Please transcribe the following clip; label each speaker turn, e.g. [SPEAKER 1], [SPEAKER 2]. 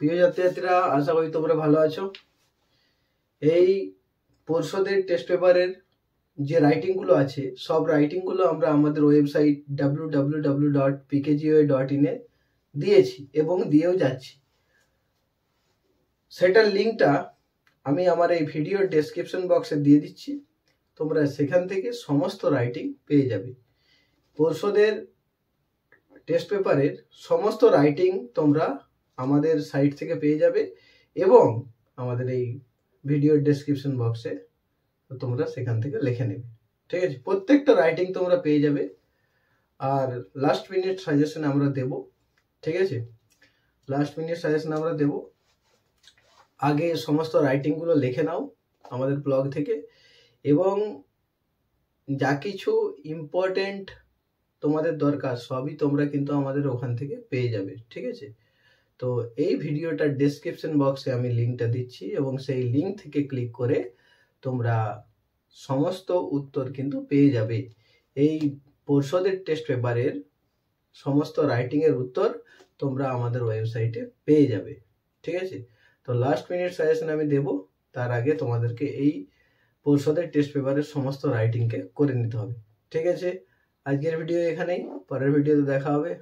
[SPEAKER 1] প্রিয় ছাত্রছাত্রীরা, আশা করি তোমরা ভালো আছো। এই পর্ষদের টেস্ট পেপারের যে রাইটিংগুলো আছে, সব রাইটিংগুলো আমরা আমাদের ওয়েবসাইট www.pkgoa.in এ দিয়েছি এবং দিয়েও যাচ্ছি। সেটার লিঙ্কটা আমি আমার এই ভিডিওর ডেসক্রিপশন বক্সে দিয়ে দিচ্ছি। তোমরা সেখান থেকে সমস্ত রাইটিং পেয়ে যাবে। পর্ষদের টেস্ট পেপারের সমস্ত রাইটিং তোমরা আমাদের সাইট থেকে পেয়ে যাবে এবং আমাদের এই ভিডিওর ডেসক্রিপশন বক্সে তোমরা সেখান থেকে লিখে নেবে। ঠিক আছে, প্রত্যেকটা রাইটিং তোমরা পেয়ে যাবে। আর লাস্ট মিনিট সাজেশন আমরা দেব। ঠিক আছে, লাস্ট মিনিট সাজেশন আমরা দেব। আগে সমস্ত রাইটিংগুলো লিখে নাও আমাদের ব্লগ থেকে, এবং যা কিছু ইম্পর্টেন্ট তোমাদের দরকার সবই তোমরা কিন্তু আমাদের ওখান থেকে পেয়ে যাবে। ঠিক আছে, তো এই ভিডিওটার ডেসক্রিপশন বক্সে আমি লিঙ্কটা দিচ্ছি এবং সেই লিঙ্ক থেকে ক্লিক করে তোমরা সমস্ত উত্তর কিন্তু পেয়ে যাবে। এই পর্ষদের টেস্ট পেপারের সমস্ত রাইটিংয়ের উত্তর তোমরা আমাদের ওয়েবসাইটে পেয়ে যাবে। ঠিক আছে, তো লাস্ট মিনিট সাজেশন আমি দেব, তার আগে তোমাদেরকে এই পর্ষদের টেস্ট পেপারের সমস্ত রাইটিংকে করে নিতে হবে। ঠিক আছে, আজকের ভিডিও এখানেই, পরের ভিডিওতে দেখা হবে।